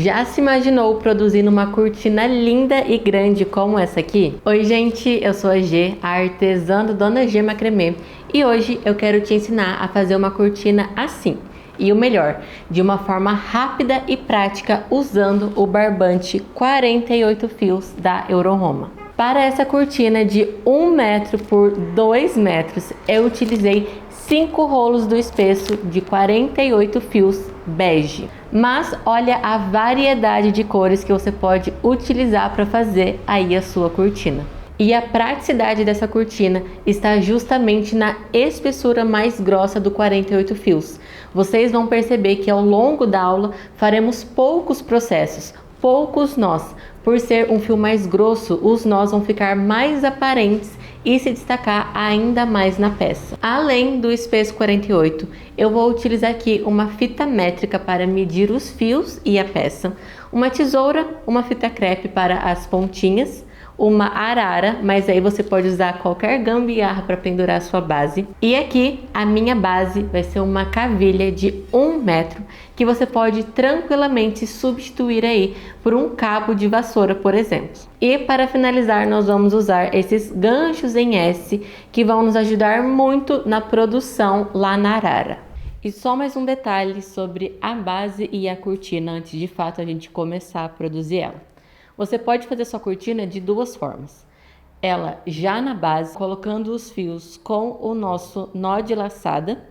Já se imaginou produzindo uma cortina linda e grande como essa aqui? Oi gente, eu sou a G, a artesã do Dona G Macramê, e hoje eu quero te ensinar a fazer uma cortina assim. E o melhor, de uma forma rápida e prática usando o barbante 48 fios da Euroroma. Para essa cortina de 1 metro por 2 metros, eu utilizei 5 rolos do espesso de 48 fios bege. Mas olha a variedade de cores que você pode utilizar para fazer aí a sua cortina. E a praticidade dessa cortina está justamente na espessura mais grossa do 48 fios. Vocês vão perceber que ao longo da aula faremos poucos processos, poucos nós. Por ser um fio mais grosso, os nós vão ficar mais aparentes e se destacar ainda mais na peça. Além do espesso 48, eu vou utilizar aqui uma fita métrica para medir os fios e a peça, uma tesoura, uma fita crepe para as pontinhas, uma arara, mas aí você pode usar qualquer gambiarra para pendurar a sua base. E aqui a minha base vai ser uma cavilha de 1 metro, que você pode tranquilamente substituir aí por um cabo de vassoura, por exemplo. E para finalizar, nós vamos usar esses ganchos em S, que vão nos ajudar muito na produção lá na arara. E só mais um detalhe sobre a base e a cortina, antes de fato a gente começar a produzir ela. Você pode fazer sua cortina de duas formas. Ela já na base, colocando os fios com o nosso nó de laçada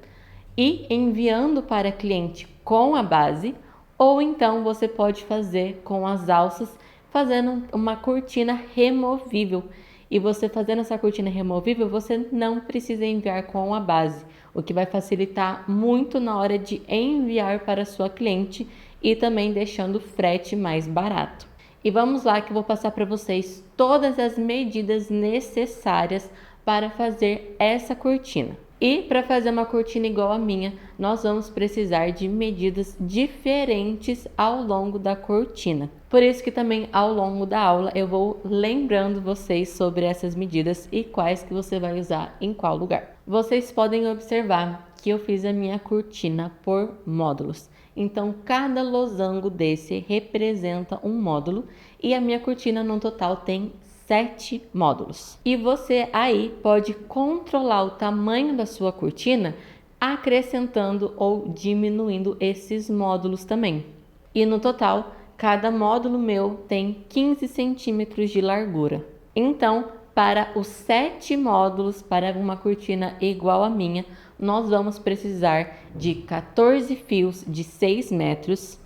e enviando para a cliente com a base, ou então você pode fazer com as alças, fazendo uma cortina removível. E você fazendo essa cortina removível, você não precisa enviar com a base, o que vai facilitar muito na hora de enviar para a sua cliente e também deixando o frete mais barato. E vamos lá que eu vou passar para vocês todas as medidas necessárias para fazer essa cortina. E para fazer uma cortina igual a minha, nós vamos precisar de medidas diferentes ao longo da cortina. Por isso que também ao longo da aula eu vou lembrando vocês sobre essas medidas e quais que você vai usar em qual lugar. Vocês podem observar que eu fiz a minha cortina por módulos. Então, cada losango desse representa um módulo e a minha cortina no total tem 7 módulos. E você aí pode controlar o tamanho da sua cortina acrescentando ou diminuindo esses módulos também. E no total, cada módulo meu tem 15 centímetros de largura. Então, para os 7 módulos para uma cortina igual à minha, nós vamos precisar de 14 fios de 6 metros,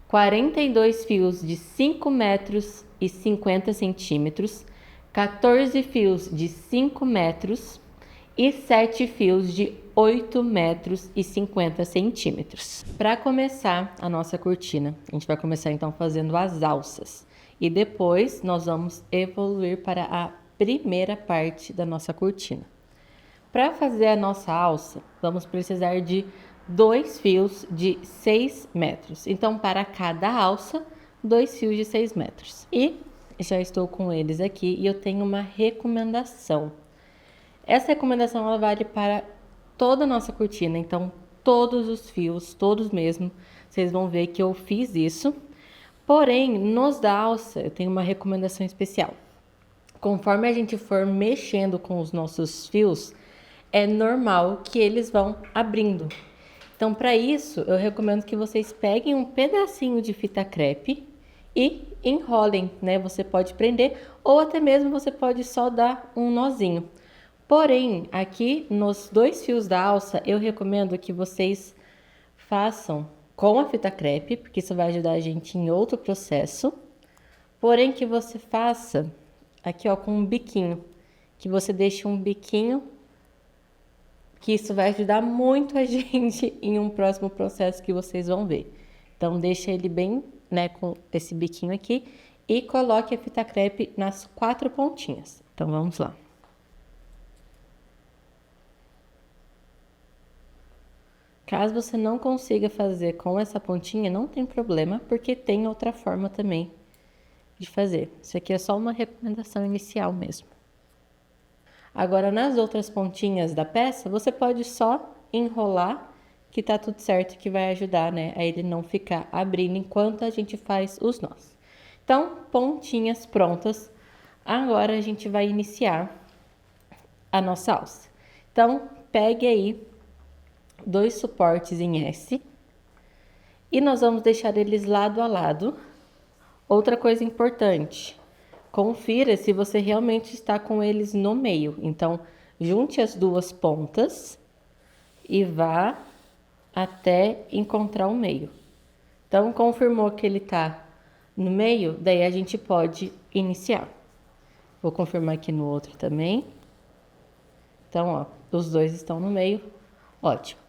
42 fios de 5 metros e 50 centímetros, 14 fios de 5 metros e 7 fios de 8 metros e 50 centímetros. Para começar a nossa cortina, a gente vai começar então fazendo as alças e depois nós vamos evoluir para a primeira parte da nossa cortina. Para fazer a nossa alça, vamos precisar de 2 fios de 6 metros. Então, para cada alça, 2 fios de 6 metros. E já estou com eles aqui e eu tenho uma recomendação. Essa recomendação ela vale para toda a nossa cortina. Então, todos os fios, todos mesmo, vocês vão ver que eu fiz isso. Porém, nos da alça, eu tenho uma recomendação especial. Conforme a gente for mexendo com os nossos fios, é normal que eles vão abrindo. Então, para isso, eu recomendo que vocês peguem um pedacinho de fita crepe e enrolem, né? Você pode prender ou até mesmo você pode só dar um nozinho. Porém, aqui nos 2 fios da alça, eu recomendo que vocês façam com a fita crepe, porque isso vai ajudar a gente em outro processo. Porém, que você faça aqui, ó, com um biquinho, que você deixe um biquinho, que isso vai ajudar muito a gente em um próximo processo que vocês vão ver. Então, deixa ele bem, né, com esse biquinho aqui e coloque a fita crepe nas 4 pontinhas. Então, vamos lá. Caso você não consiga fazer com essa pontinha, não tem problema, porque tem outra forma também de fazer. Isso aqui é só uma recomendação inicial mesmo. Agora, nas outras pontinhas da peça, você pode só enrolar que tá tudo certo, que vai ajudar, né, a ele não ficar abrindo enquanto a gente faz os nós. Então, pontinhas prontas. Agora a gente vai iniciar a nossa alça. Então, pegue aí 2 suportes em S e nós vamos deixar eles lado a lado. Outra coisa importante, confira se você realmente está com eles no meio. Então, junte as duas pontas e vá até encontrar o meio. Então, confirmou que ele está no meio, daí a gente pode iniciar. Vou confirmar aqui no outro também. Então, ó, os dois estão no meio. Ótimo.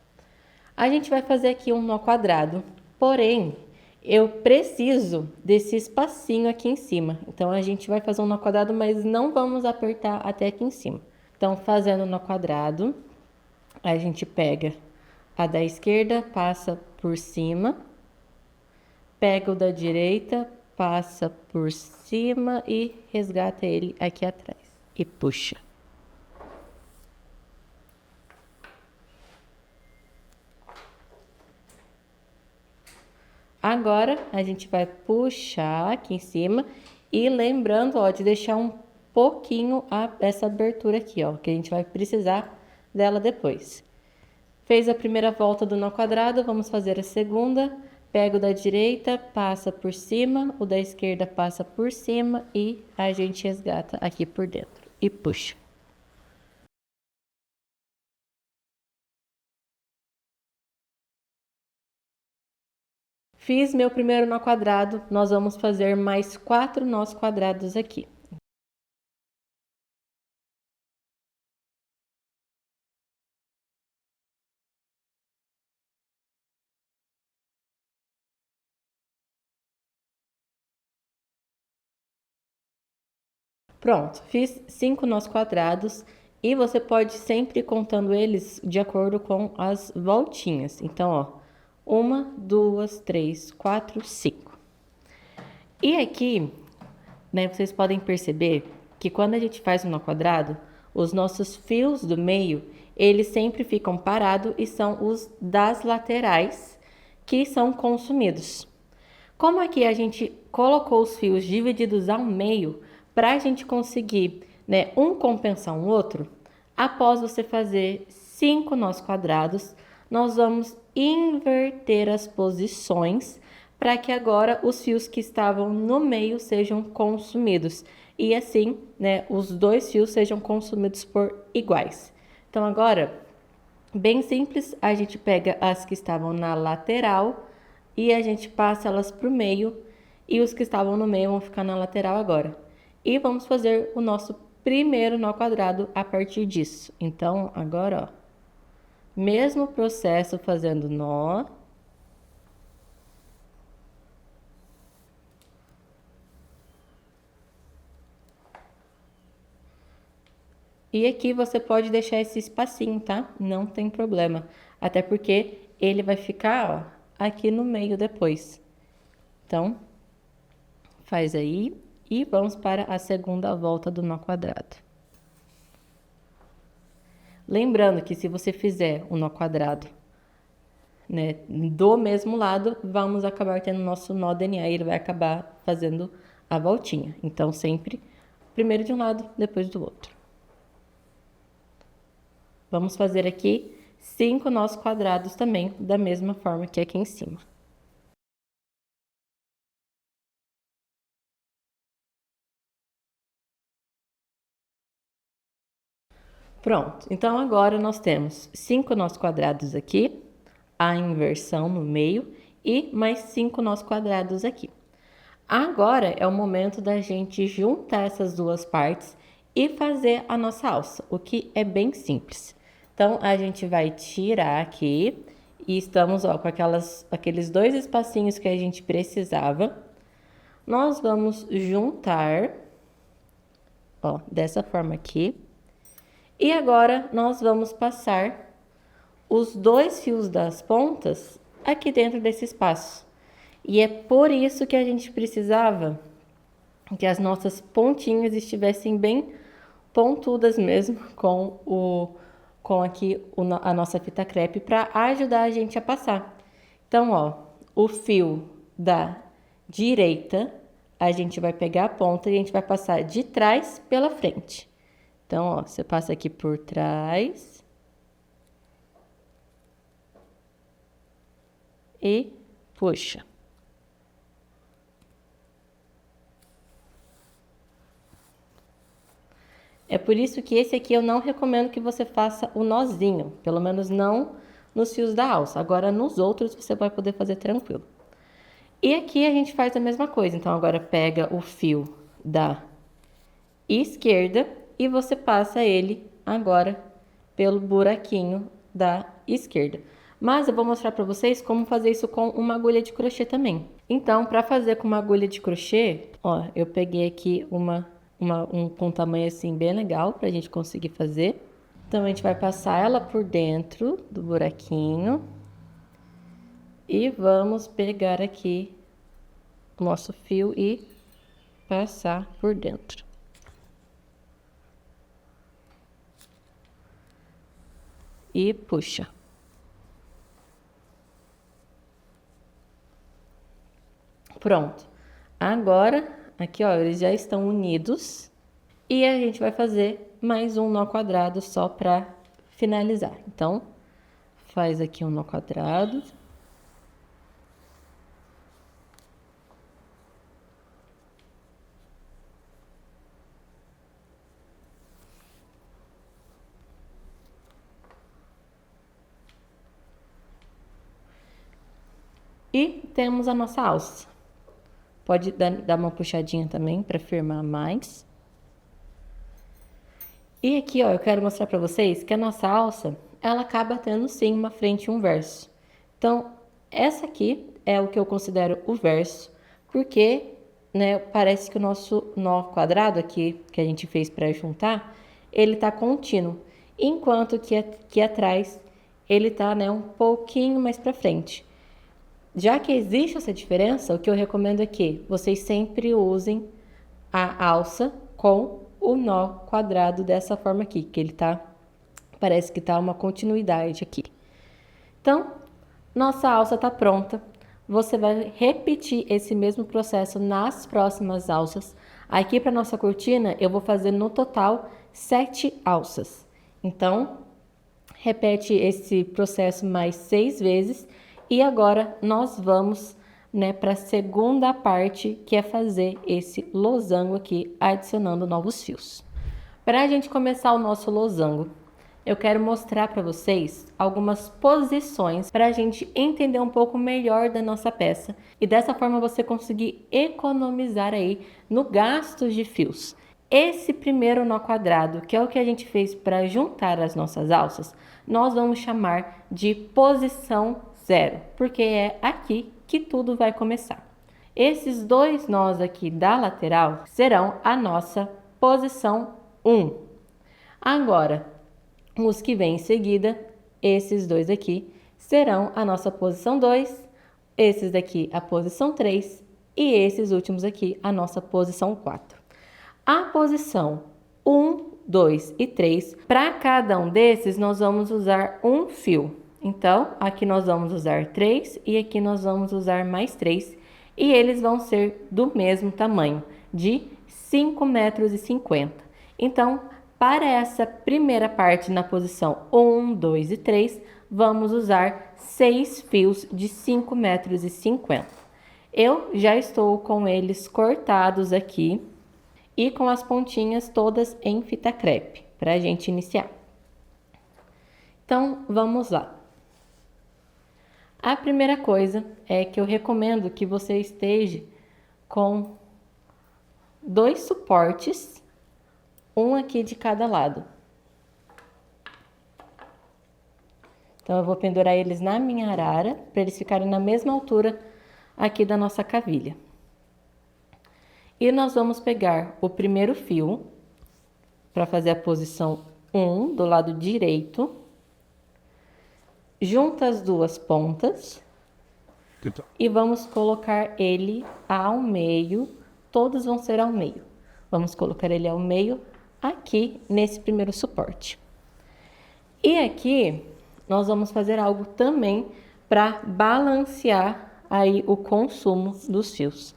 A gente vai fazer aqui um nó quadrado, porém, eu preciso desse espacinho aqui em cima. Então, a gente vai fazer um nó quadrado, mas não vamos apertar até aqui em cima. Então, fazendo nó quadrado, a gente pega a da esquerda, passa por cima, pega o da direita, passa por cima e resgata ele aqui atrás. E puxa. Agora, a gente vai puxar aqui em cima e lembrando, ó, de deixar um pouquinho essa abertura aqui, ó, que a gente vai precisar dela depois. Fez a primeira volta do nó quadrado, vamos fazer a segunda. Pega o da direita, passa por cima, o da esquerda passa por cima e a gente resgata aqui por dentro e puxa. Fiz meu primeiro nó quadrado, nós vamos fazer mais 4 nós quadrados aqui. Pronto, fiz 5 nós quadrados e você pode sempre ir contando eles de acordo com as voltinhas. Então, ó, 1, 2, 3, 4, 5. E aqui, né, vocês podem perceber que quando a gente faz um nó quadrado, os nossos fios do meio, eles sempre ficam parados e são os das laterais que são consumidos. Como aqui a gente colocou os fios divididos ao meio, para a gente conseguir, né, um compensar o outro, após você fazer 5 nós quadrados, nós vamos inverter as posições para que agora os fios que estavam no meio sejam consumidos. E assim, né, os dois fios sejam consumidos por iguais. Então agora, bem simples, a gente pega as que estavam na lateral e a gente passa elas para o meio e os que estavam no meio vão ficar na lateral agora. E vamos fazer o nosso primeiro nó quadrado a partir disso. Então, agora, ó, mesmo processo fazendo nó. E aqui você pode deixar esse espacinho, tá? Não tem problema. Até porque ele vai ficar, ó, aqui no meio depois. Então, faz aí e vamos para a segunda volta do nó quadrado. Lembrando que se você fizer o nó quadrado, né, do mesmo lado, vamos acabar tendo nosso nó DNA e ele vai acabar fazendo a voltinha. Então, sempre primeiro de um lado, depois do outro. Vamos fazer aqui 5 nós quadrados também, da mesma forma que aqui em cima. Pronto, então agora nós temos 5 nós quadrados aqui, a inversão no meio e mais 5 nós quadrados aqui. Agora é o momento da gente juntar essas duas partes e fazer a nossa alça, o que é bem simples. Então, a gente vai tirar aqui e estamos, ó, com aqueles 2 espacinhos que a gente precisava. Nós vamos juntar, ó, dessa forma aqui. E agora, nós vamos passar os 2 fios das pontas aqui dentro desse espaço. E é por isso que a gente precisava que as nossas pontinhas estivessem bem pontudas mesmo com com aqui a nossa fita crepe para ajudar a gente a passar. Então, ó, o fio da direita, a gente vai pegar a ponta e a gente vai passar de trás pela frente. Então, ó, você passa aqui por trás e puxa. É por isso que esse aqui eu não recomendo que você faça o nozinho, pelo menos não nos fios da alça. Agora, nos outros, você vai poder fazer tranquilo. E aqui a gente faz a mesma coisa. Então, agora pega o fio da esquerda e você passa ele agora pelo buraquinho da esquerda. Mas eu vou mostrar para vocês como fazer isso com uma agulha de crochê também. Então, para fazer com uma agulha de crochê, ó, eu peguei aqui com um tamanho assim bem legal para a gente conseguir fazer. Então, a gente vai passar ela por dentro do buraquinho e vamos pegar aqui o nosso fio e passar por dentro. E puxa. Pronto. Agora, aqui ó, eles já estão unidos. E a gente vai fazer mais um nó quadrado só para finalizar. Então, faz aqui um nó quadrado. E temos a nossa alça. Pode dar uma puxadinha também para firmar mais. E aqui, ó, eu quero mostrar para vocês que a nossa alça, ela acaba tendo sim uma frente e um verso. Então, essa aqui é o que eu considero o verso, porque, né, parece que o nosso nó quadrado aqui, que a gente fez para juntar, ele tá contínuo, enquanto que aqui atrás ele tá, né, um pouquinho mais para frente. Já que existe essa diferença, o que eu recomendo é que vocês sempre usem a alça com o nó quadrado dessa forma aqui, que ele tá, parece que tá uma continuidade aqui. Então, nossa alça tá pronta. Você vai repetir esse mesmo processo nas próximas alças. Aqui para nossa cortina, eu vou fazer no total 7 alças. Então, repete esse processo mais 6 vezes. E agora nós vamos, né, para a segunda parte, que é fazer esse losango aqui, adicionando novos fios. Para a gente começar o nosso losango, eu quero mostrar para vocês algumas posições para a gente entender um pouco melhor da nossa peça e dessa forma você conseguir economizar aí no gasto de fios. Esse primeiro nó quadrado, que é o que a gente fez para juntar as nossas alças, nós vamos chamar de posição 0, porque é aqui que tudo vai começar. Esses dois nós aqui da lateral serão a nossa posição 1. Agora, os que vêm em seguida, esses dois aqui, serão a nossa posição 2, esses daqui a posição 3 e esses últimos aqui a nossa posição 4. A posição 1, 2 e 3, para cada um desses nós vamos usar um fio. Então, aqui nós vamos usar 3 e aqui nós vamos usar mais 3. E eles vão ser do mesmo tamanho, de 5,50 m. Então, para essa primeira parte na posição 1, 2 e 3, vamos usar 6 fios de 5,50 m. Eu já estou com eles cortados aqui e com as pontinhas todas em fita crepe, para a gente iniciar. Então, vamos lá. A primeira coisa é que eu recomendo que você esteja com 2 suportes, um aqui de cada lado. Então, eu vou pendurar eles na minha arara, para eles ficarem na mesma altura aqui da nossa cavilha. E nós vamos pegar o primeiro fio, para fazer a posição 1 do lado direito. Junta as duas pontas e vamos colocar ele ao meio, todos vão ser ao meio. Vamos colocar ele ao meio aqui nesse primeiro suporte. E aqui nós vamos fazer algo também para balancear aí o consumo dos fios.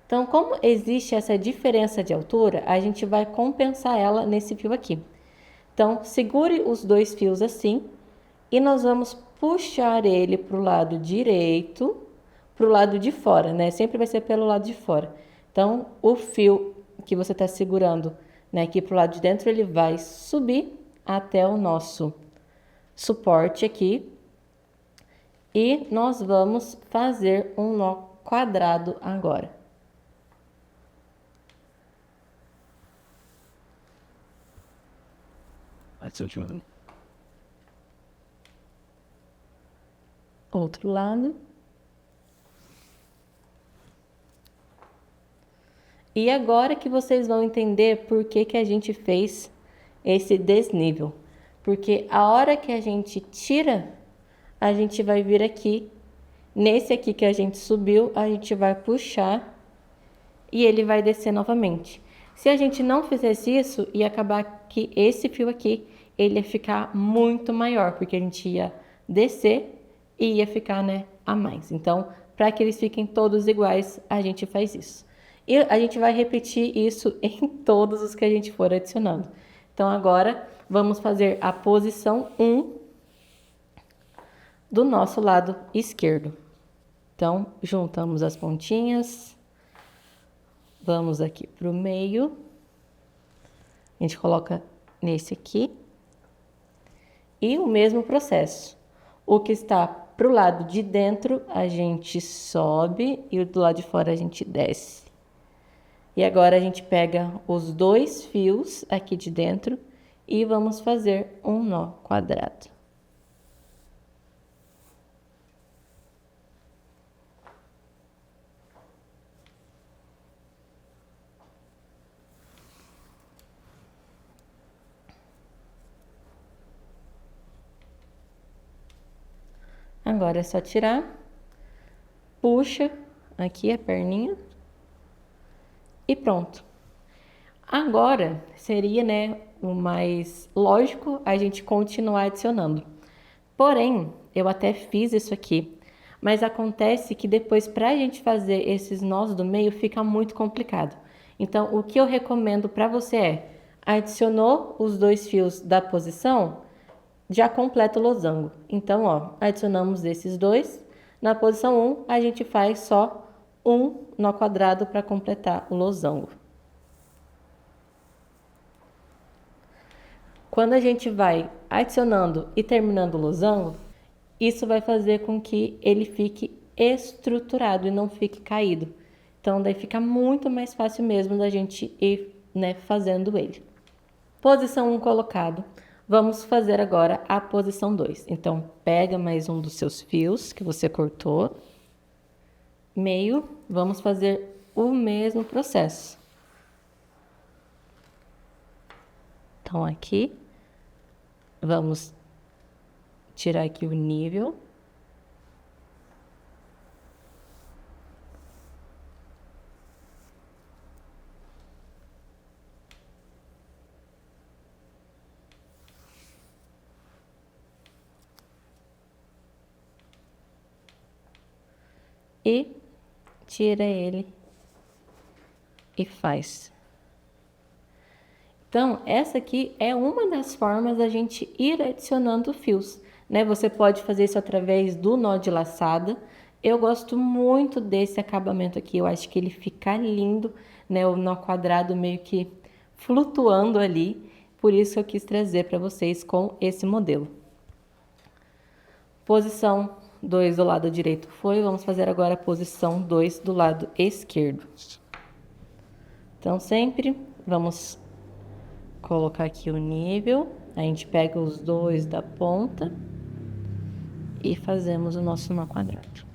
Então, como existe essa diferença de altura, a gente vai compensar ela nesse fio aqui. Então, segure os dois fios assim e nós vamos puxar ele para o lado direito, para o lado de fora, né? Sempre vai ser pelo lado de fora. Então, o fio que você está segurando, né, aqui para o lado de dentro, ele vai subir até o nosso suporte aqui. E nós vamos fazer um nó quadrado agora. Outro lado. E agora que vocês vão entender por que a gente fez esse desnível. Porque a hora que a gente tira, a gente vai vir aqui. Nesse aqui que a gente subiu, a gente vai puxar e ele vai descer novamente. Se a gente não fizesse isso, ia acabar que esse fio aqui, ele ia ficar muito maior, porque a gente ia descer e ia ficar, né, a mais. Então, para que eles fiquem todos iguais, a gente faz isso. E a gente vai repetir isso em todos os que a gente for adicionando. Então, agora, vamos fazer a posição 1 do nosso lado esquerdo. Então, juntamos as pontinhas, vamos aqui para o meio, a gente coloca nesse aqui, e o mesmo processo. O que está para o lado de dentro, a gente sobe, e o do lado de fora a gente desce. E agora a gente pega os dois fios aqui de dentro e vamos fazer um nó quadrado. Agora é só tirar, puxa aqui a perninha e pronto. Agora seria, né, o mais lógico a gente continuar adicionando. Porém, eu até fiz isso aqui, mas acontece que depois para a gente fazer esses nós do meio fica muito complicado. Então, o que eu recomendo para você é, adicionou os dois fios da posição, já completa o losango. Então, ó, adicionamos esses dois. Na posição 1, a gente faz só um nó quadrado para completar o losango. Quando a gente vai adicionando e terminando o losango, isso vai fazer com que ele fique estruturado e não fique caído. Então, daí fica muito mais fácil mesmo da gente ir, né, fazendo ele. Posição 1 colocado. Vamos fazer agora a posição 2. Então, pega mais um dos seus fios que você cortou, meio, vamos fazer o mesmo processo. Então, aqui, vamos tirar aqui o nível. E tira ele e faz. Então, essa aqui é uma das formas da gente ir adicionando fios, né? Você pode fazer isso através do nó de laçada. Eu gosto muito desse acabamento aqui, eu acho que ele fica lindo, né? O nó quadrado meio que flutuando ali, por isso eu quis trazer para vocês com esse modelo. Posição 2 do lado direito foi, vamos fazer agora a posição 2 do lado esquerdo. Então, sempre vamos colocar aqui o nível, a gente pega os dois da ponta e fazemos o nosso nó quadrado.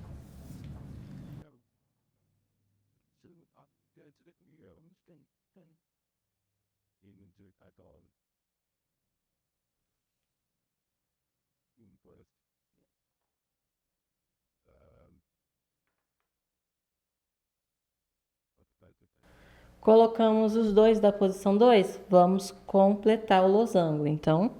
Colocamos os dois da posição 2, vamos completar o losango. Então,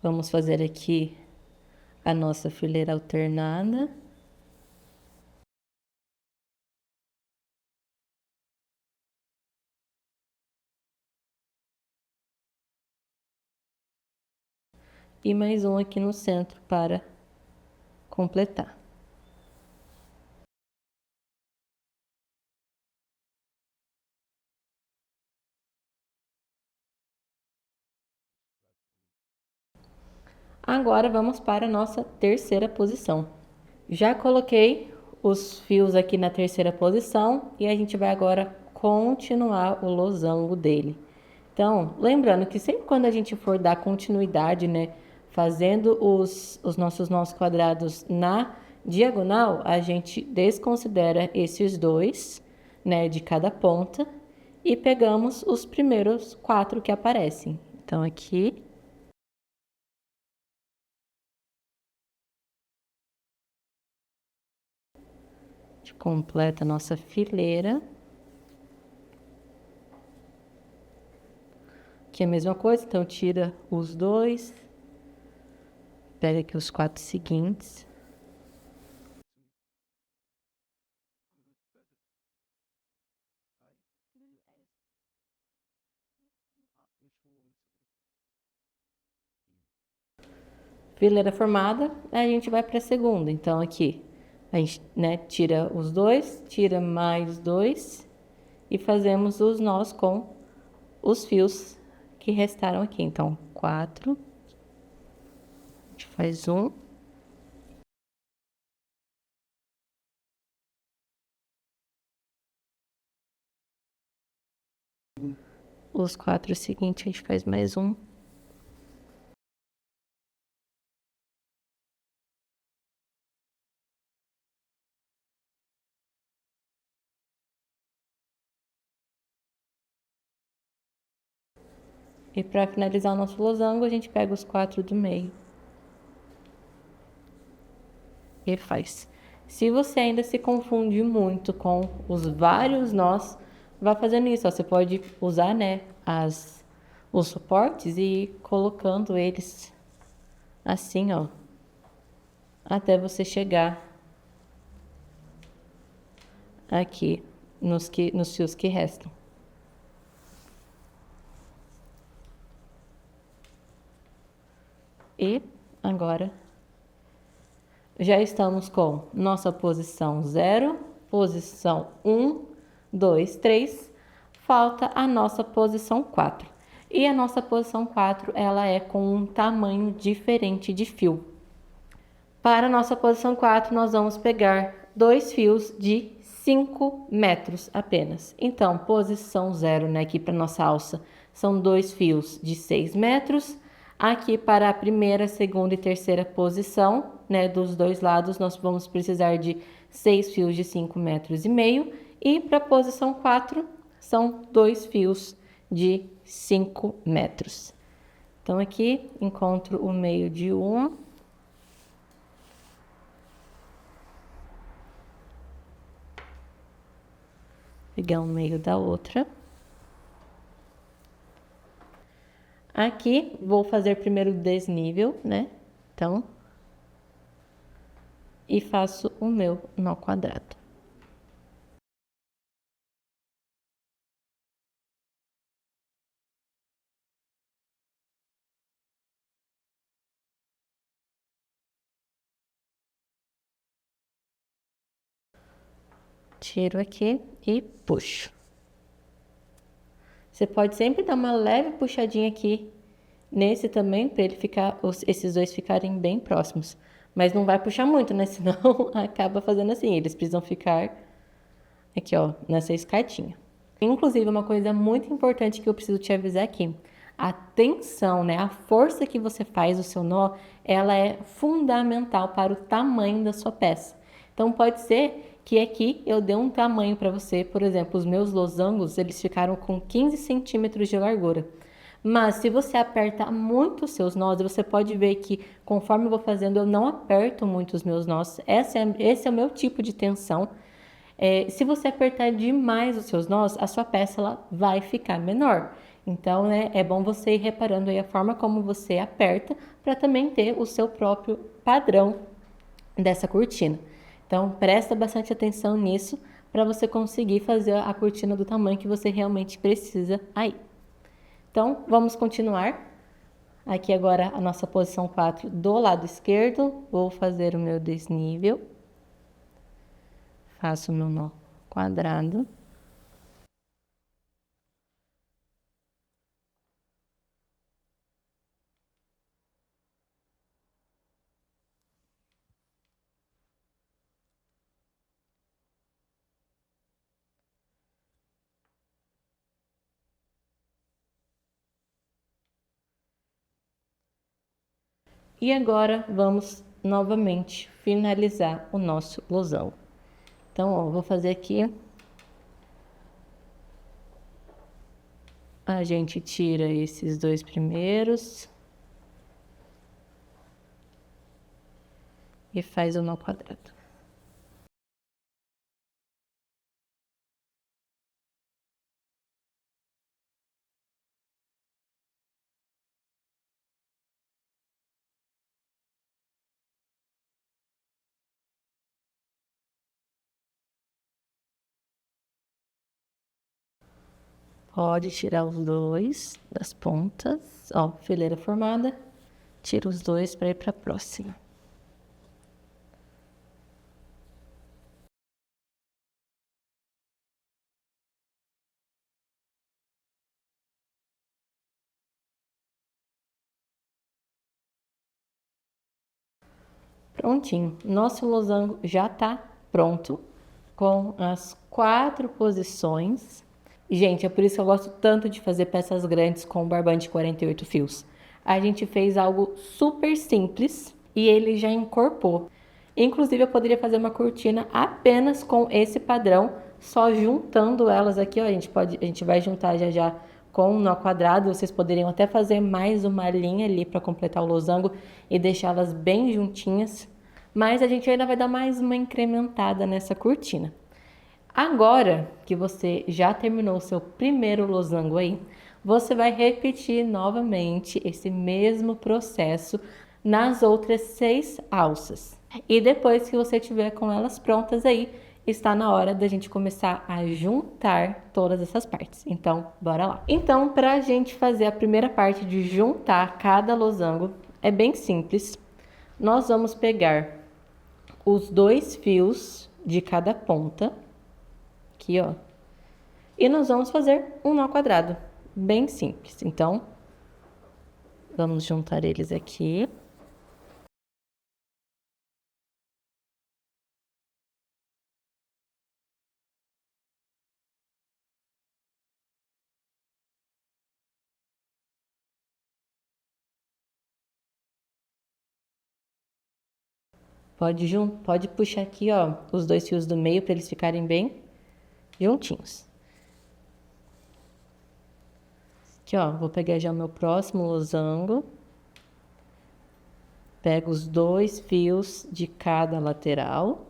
Vamos fazer aqui a nossa fileira alternada. E mais um aqui no centro para completar. Agora vamos para a nossa terceira posição. Já coloquei os fios aqui na terceira posição e a gente vai agora continuar o losango dele. Então, lembrando que sempre quando a gente for dar continuidade, né, fazendo os nossos nós quadrados na diagonal, a gente desconsidera esses dois, né, de cada ponta e pegamos os primeiros 4 que aparecem. Então, aqui. A gente completa a nossa fileira. Aqui é a mesma coisa, então tira os dois. Pega aqui os 4 seguintes. Fileira formada, a gente vai para a segunda. Então, aqui, a gente, né, tira os dois, tira mais dois e fazemos os nós com os fios que restaram aqui. Então, 4. A gente faz um. Os 4 seguintes, a gente faz mais um. E para finalizar o nosso losango, a gente pega os 4 do meio. E faz. Se você ainda se confunde muito com os vários nós, vá fazendo isso. Ó. Você pode usar, né, os suportes e ir colocando eles assim, ó, até você chegar aqui nos fios que restam. E agora já estamos com nossa posição 0, posição 1, 2, 3. Falta a nossa posição 4. E a nossa posição 4, ela é com um tamanho diferente de fio. Para a nossa posição 4, nós vamos pegar 2 fios de 5 metros apenas. Então, posição 0, né, aqui para nossa alça, são 2 fios de 6 metros. Aqui para a primeira, segunda e terceira posição, né, dos dois lados, nós vamos precisar de 6 fios de 5 metros e meio. E para a posição 4, são 2 fios de 5 metros. Então, aqui encontro o meio de um. Pegar o meio da outra. Aqui, vou fazer primeiro o desnível, né? Então, e faço o meu nó quadrado. Tiro aqui e puxo. Você pode sempre dar uma leve puxadinha aqui nesse também, para ele ficar, esses dois ficarem bem próximos. Mas não vai puxar muito, né? Senão acaba fazendo assim. Eles precisam ficar aqui, ó, nessa escartinha. Inclusive, uma coisa muito importante que eu preciso te avisar aqui. A tensão, né? A força que você faz o seu nó, ela é fundamental para o tamanho da sua peça. Então, pode ser que aqui eu dê um tamanho para você. Por exemplo, os meus losangos, eles ficaram com 15 centímetros de largura. Mas se você aperta muito os seus nós, você pode ver que conforme eu vou fazendo, eu não aperto muito os meus nós. Esse é o meu tipo de tensão. Se você apertar demais os seus nós, a sua peça ela vai ficar menor. Então, né, é bom você ir reparando aí a forma como você aperta para também ter o seu próprio padrão dessa cortina. Então, presta bastante atenção nisso para você conseguir fazer a cortina do tamanho que você realmente precisa aí. Então, vamos continuar. Aqui agora a nossa posição 4 do lado esquerdo. Vou fazer o meu desnível. Faço o meu nó quadrado. E agora vamos novamente finalizar o nosso losango. Então, ó, vou fazer aqui. A gente tira esses dois primeiros e faz o nó quadrado. Pode tirar os dois das pontas, ó, fileira formada. Tira os dois para ir para a próxima. Prontinho, nosso losango já tá pronto com as 4 posições. Gente, é por isso que eu gosto tanto de fazer peças grandes com barbante 48 fios. A gente fez algo super simples e ele já encorpou. Inclusive, eu poderia fazer uma cortina apenas com esse padrão, só juntando elas aqui, ó. A gente vai juntar já já com um nó quadrado. Vocês poderiam até fazer mais uma linha ali para completar o losango e deixá-las bem juntinhas. Mas a gente ainda vai dar mais uma incrementada nessa cortina. Agora que você já terminou o seu primeiro losango aí, você vai repetir novamente esse mesmo processo nas outras 6 alças. E depois que você tiver com elas prontas aí, está na hora da gente começar a juntar todas essas partes. Então, bora lá. Então, para a gente fazer a primeira parte de juntar cada losango, é bem simples. Nós vamos pegar os 2 fios de cada ponta, aqui, ó, e nós vamos fazer um nó quadrado, bem simples. Então, vamos juntar eles aqui. Pode puxar aqui, ó, os 2 fios do meio para eles ficarem bem juntinhos. Aqui, ó, vou pegar já o meu próximo losango. Pego os 2 fios de cada lateral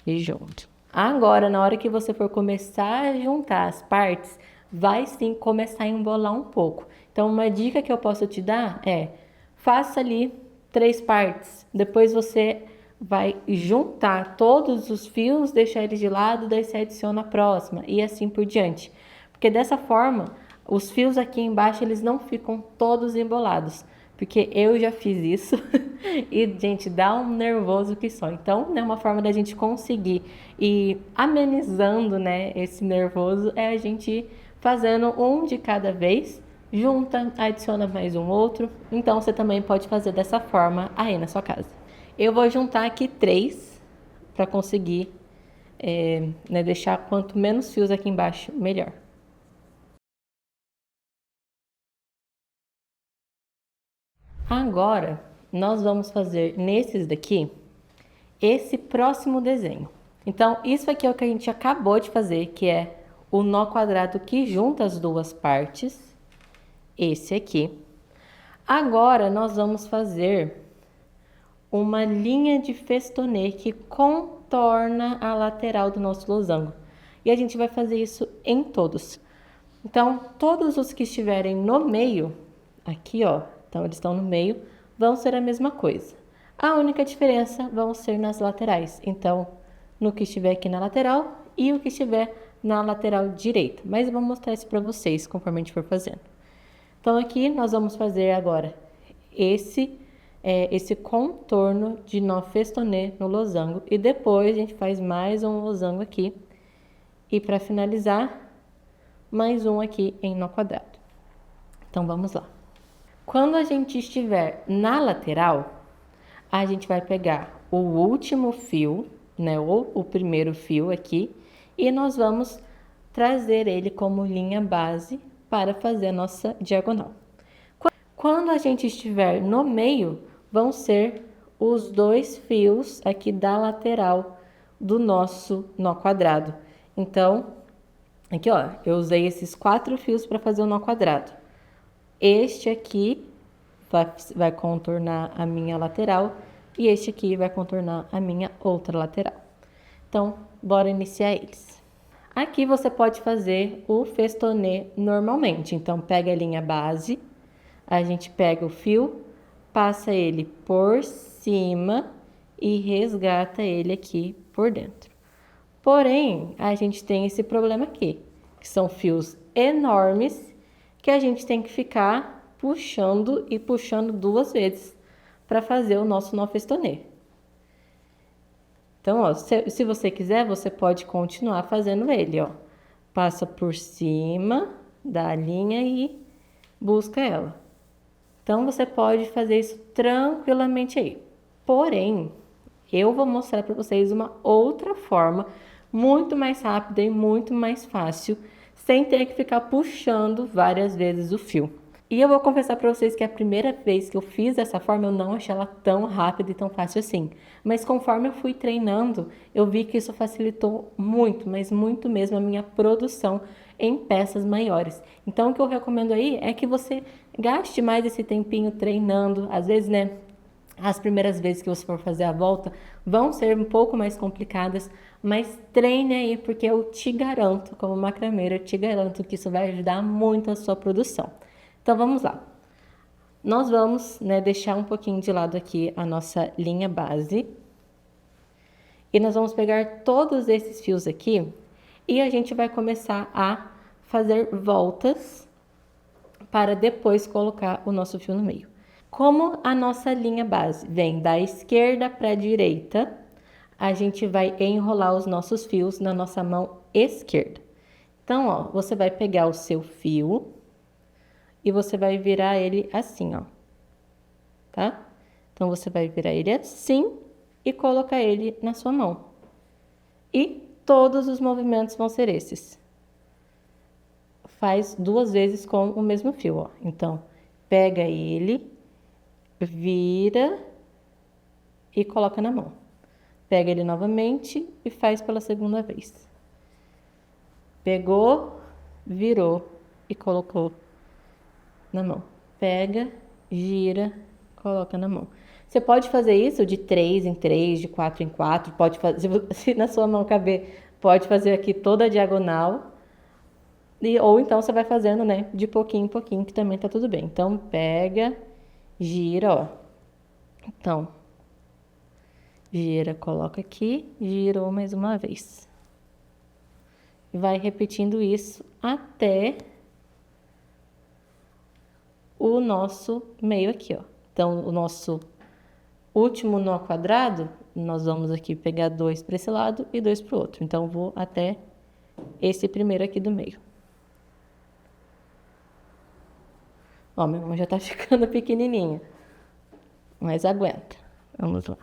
e junto. Agora, na hora que você for começar a juntar as partes, vai sim começar a embolar um pouco. Então, uma dica que eu posso te dar é: faça ali 3 partes. Depois você vai juntar todos os fios, deixar eles de lado, daí você adiciona a próxima e assim por diante. Porque dessa forma, os fios aqui embaixo, eles não ficam todos embolados. Porque eu já fiz isso e, gente, dá um nervoso que só. Então, né, uma forma da gente conseguir ir amenizando, né, esse nervoso é a gente ir fazendo um de cada vez, junta, adiciona mais um outro. Então, você também pode fazer dessa forma aí na sua casa. Eu vou juntar aqui 3 para conseguir né, deixar quanto menos fios aqui embaixo, melhor. Agora, nós vamos fazer nesses daqui, esse próximo desenho. Então, isso aqui é o que a gente acabou de fazer, que é o nó quadrado que junta as 2 partes. Esse aqui. Agora, nós vamos fazer uma linha de festonê que contorna a lateral do nosso losango. E a gente vai fazer isso em todos. Então, todos os que estiverem no meio, aqui ó, então eles estão no meio, vão ser a mesma coisa. A única diferença vão ser nas laterais. Então, no que estiver aqui na lateral e o que estiver na lateral direita. Mas eu vou mostrar isso para vocês conforme a gente for fazendo. Então, aqui nós vamos fazer agora esse contorno de nó festonê no losango. E depois a gente faz mais um losango aqui. E para finalizar, mais um aqui em nó quadrado. Então, vamos lá. Quando a gente estiver na lateral, a gente vai pegar o último fio, né, ou o primeiro fio aqui, e nós vamos trazer ele como linha base para fazer a nossa diagonal. Quando a gente estiver no meio, vão ser os dois fios aqui da lateral do nosso nó quadrado. Então, aqui ó, eu usei esses 4 fios para fazer o nó quadrado. Este aqui vai contornar a minha lateral e este aqui vai contornar a minha outra lateral. Então, bora iniciar eles. Aqui você pode fazer o festonê normalmente. Então, pega a linha base, a gente pega o fio, passa ele por cima e resgata ele aqui por dentro. Porém, a gente tem esse problema aqui, que são fios enormes que a gente tem que ficar puxando e puxando 2 vezes para fazer o nosso nó festonê. Então, ó, se você quiser, você pode continuar fazendo ele, ó. Passa por cima da linha e busca ela. Então, você pode fazer isso tranquilamente aí. Porém, eu vou mostrar para vocês uma outra forma muito mais rápida e muito mais fácil, sem ter que ficar puxando várias vezes o fio. E eu vou confessar para vocês que a primeira vez que eu fiz dessa forma, eu não achei ela tão rápida e tão fácil assim. Mas conforme eu fui treinando, eu vi que isso facilitou muito, mas muito mesmo a minha produção em peças maiores. Então, o que eu recomendo aí é que você gaste mais esse tempinho treinando. Às vezes, né, as primeiras vezes que você for fazer a volta vão ser um pouco mais complicadas, mas treine aí, porque eu te garanto, como macrameira, eu te garanto que isso vai ajudar muito a sua produção. Então, vamos lá. Nós vamos, né, deixar um pouquinho de lado aqui a nossa linha base. E nós vamos pegar todos esses fios aqui e a gente vai começar a fazer voltas para depois colocar o nosso fio no meio. Como a nossa linha base vem da esquerda para a direita, a gente vai enrolar os nossos fios na nossa mão esquerda. Então, ó, você vai pegar o seu fio e você vai virar ele assim, ó, tá? Então, você vai virar ele assim e colocar ele na sua mão. E todos os movimentos vão ser esses. Faz 2 vezes com o mesmo fio, ó. Então, pega ele, vira e coloca na mão. Pega ele novamente e faz pela segunda vez. Pegou, virou e colocou na mão. Pega, gira, coloca na mão. Você pode fazer isso de 3 em 3, de 4 em 4, pode fazer, se na sua mão caber, pode fazer aqui toda a diagonal. Ou então você vai fazendo, né, de pouquinho em pouquinho, que também tá tudo bem. Então, pega, gira, ó. Então, gira, coloca aqui, girou mais uma vez. Vai repetindo isso até o nosso meio aqui, ó. Então, o nosso último nó quadrado, nós vamos aqui pegar 2 para esse lado e 2 para o outro. Então, vou até esse primeiro aqui do meio. Ó, minha mão já tá ficando pequenininha, mas aguenta. Vamos lá.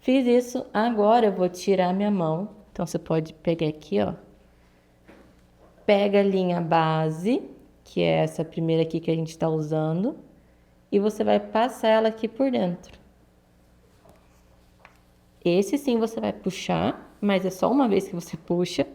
Fiz isso, agora eu vou tirar minha mão. Então, você pode pegar aqui, ó. Pega a linha base, que é essa primeira aqui que a gente tá usando, e você vai passar ela aqui por dentro. Esse sim você vai puxar, mas é só uma vez que você puxa.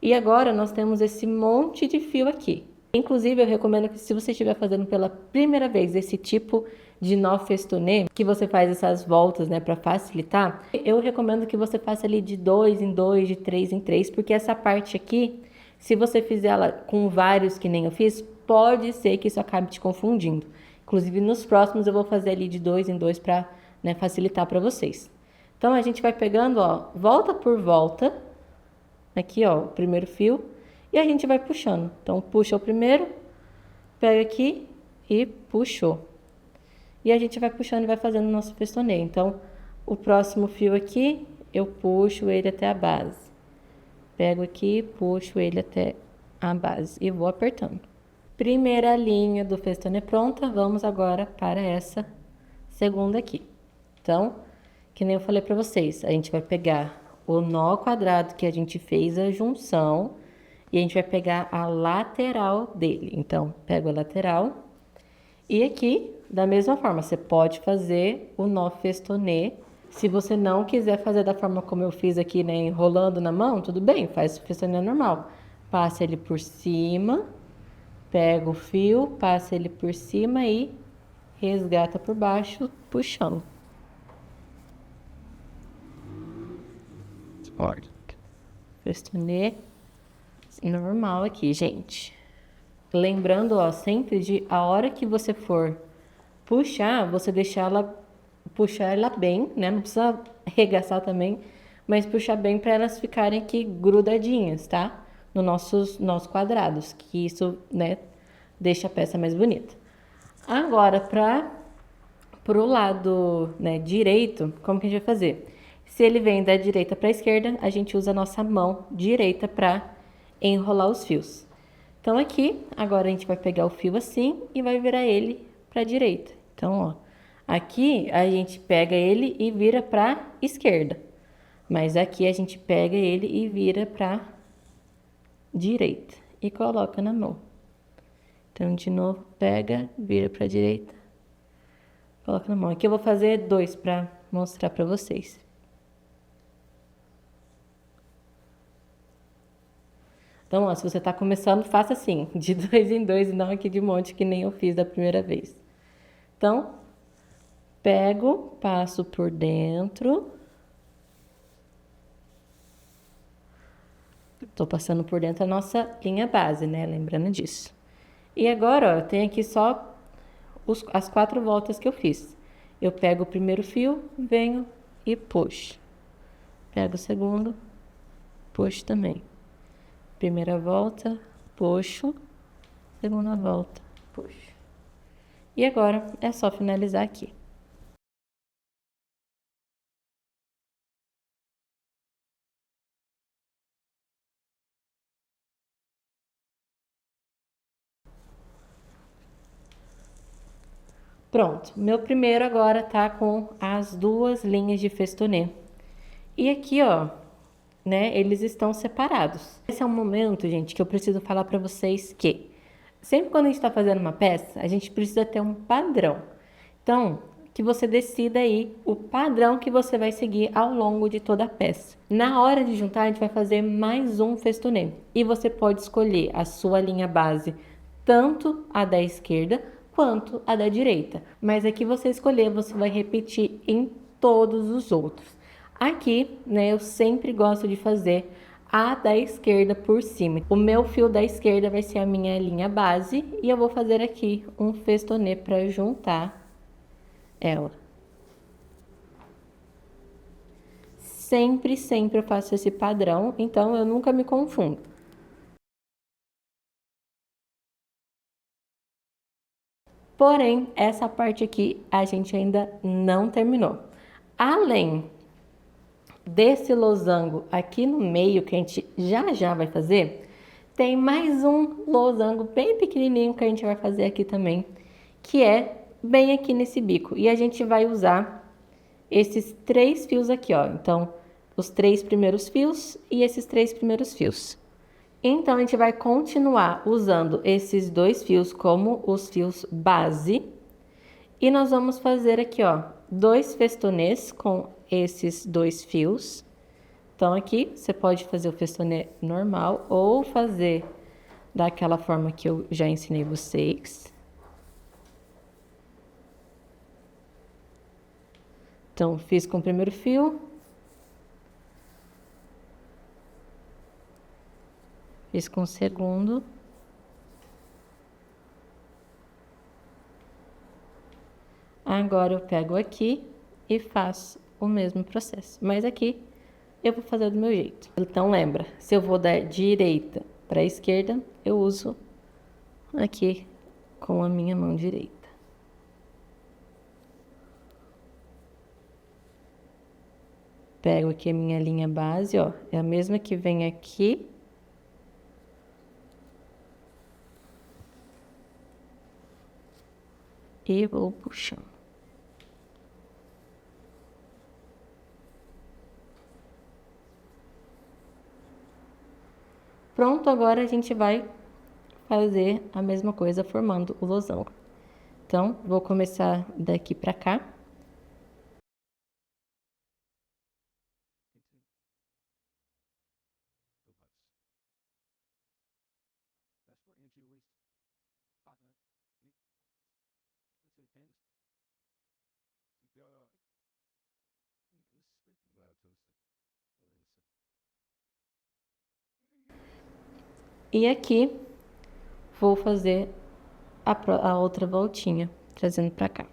E agora nós temos esse monte de fio aqui. Inclusive, eu recomendo que se você estiver fazendo pela primeira vez esse tipo de nó festonê, que você faz essas voltas, né, para facilitar, eu recomendo que você faça ali de 2 em 2, de 3 em 3, porque essa parte aqui, se você fizer ela com vários que nem eu fiz, pode ser que isso acabe te confundindo. Inclusive, nos próximos eu vou fazer ali de 2 em 2 para, né, facilitar para vocês. Então, a gente vai pegando, ó, volta por volta, aqui, ó, o primeiro fio, e a gente vai puxando. Então, puxa o primeiro, pega aqui e puxou. E a gente vai puxando e vai fazendo o nosso festonê. Então, o próximo fio aqui, eu puxo ele até a base. Pego aqui, puxo ele até a base e vou apertando. Primeira linha do festonê pronta, vamos agora para essa segunda aqui. Então, que nem eu falei para vocês, a gente vai pegar o nó quadrado que a gente fez a junção e a gente vai pegar a lateral dele. Então, pego a lateral e aqui, da mesma forma, você pode fazer o nó festonê. Se você não quiser fazer da forma como eu fiz aqui, né, enrolando na mão, tudo bem, faz o festonê normal. Passa ele por cima, pega o fio, passa ele por cima e resgata por baixo, puxando. Festonê normal aqui, gente. Lembrando, ó, sempre de a hora que você for puxar, você puxar ela bem, né? Não precisa arregaçar também, mas puxar bem para elas ficarem aqui grudadinhas, tá? Nos nossos quadrados, que isso, né, deixa a peça mais bonita. Agora, pro lado, né, direito, como que a gente vai fazer? Se ele vem da direita para a esquerda, a gente usa a nossa mão direita para enrolar os fios. Então, aqui, agora a gente vai pegar o fio assim e vai virar ele para a direita. Então, ó, aqui a gente pega ele e vira para a esquerda. Mas aqui a gente pega ele e vira para a direita e coloca na mão. Então, de novo, pega, vira para a direita, coloca na mão. Aqui eu vou fazer 2 para mostrar para vocês. Então, ó, se você tá começando, faça assim, de 2 em 2 e não aqui de monte que nem eu fiz da primeira vez. Então, pego, passo por dentro. Tô passando por dentro a nossa linha base, né? Lembrando disso. E agora, ó, eu tenho aqui só as 4 voltas que eu fiz. Eu pego o primeiro fio, venho e puxo. Pego o segundo, puxo também. Primeira volta, puxo. Segunda volta, puxo. E agora é só finalizar aqui. Pronto, meu primeiro agora tá com as 2 linhas de festonê. E aqui, ó, né, eles estão separados. Esse é um momento, gente, que eu preciso falar para vocês que sempre quando a gente está fazendo uma peça, a gente precisa ter um padrão. Então, que você decida aí o padrão que você vai seguir ao longo de toda a peça. Na hora de juntar, a gente vai fazer mais um festonê. E você pode escolher a sua linha base, tanto a da esquerda quanto a da direita. Mas aqui você escolher, você vai repetir em todos os outros. Aqui, né, eu sempre gosto de fazer a da esquerda por cima. O meu fio da esquerda vai ser a minha linha base e eu vou fazer aqui um festonê para juntar ela. Sempre eu faço esse padrão, então eu nunca me confundo. Porém, essa parte aqui a gente ainda não terminou. Além desse losango aqui no meio, que a gente já vai fazer, tem mais um losango bem pequenininho que a gente vai fazer aqui também, que é bem aqui nesse bico. E a gente vai usar esses 3 fios aqui, ó. Então, os 3 primeiros fios e esses 3 primeiros fios. Então, a gente vai continuar usando esses 2 fios como os fios base. E nós vamos fazer aqui, ó, 2 festonês com esses 2 fios. Então, aqui você pode fazer o festonê normal ou fazer daquela forma que eu já ensinei vocês. Então, fiz com o primeiro fio. Fiz com o segundo. Agora eu pego aqui e faço o mesmo processo. Mas aqui eu vou fazer do meu jeito. Então lembra, se eu vou da direita para a esquerda, eu uso aqui com a minha mão direita. Pego aqui a minha linha base, ó, é a mesma que vem aqui. E vou puxando. Pronto, agora a gente vai fazer a mesma coisa formando o losango. Então, vou começar daqui pra cá. E aqui vou fazer a outra voltinha, trazendo pra cá.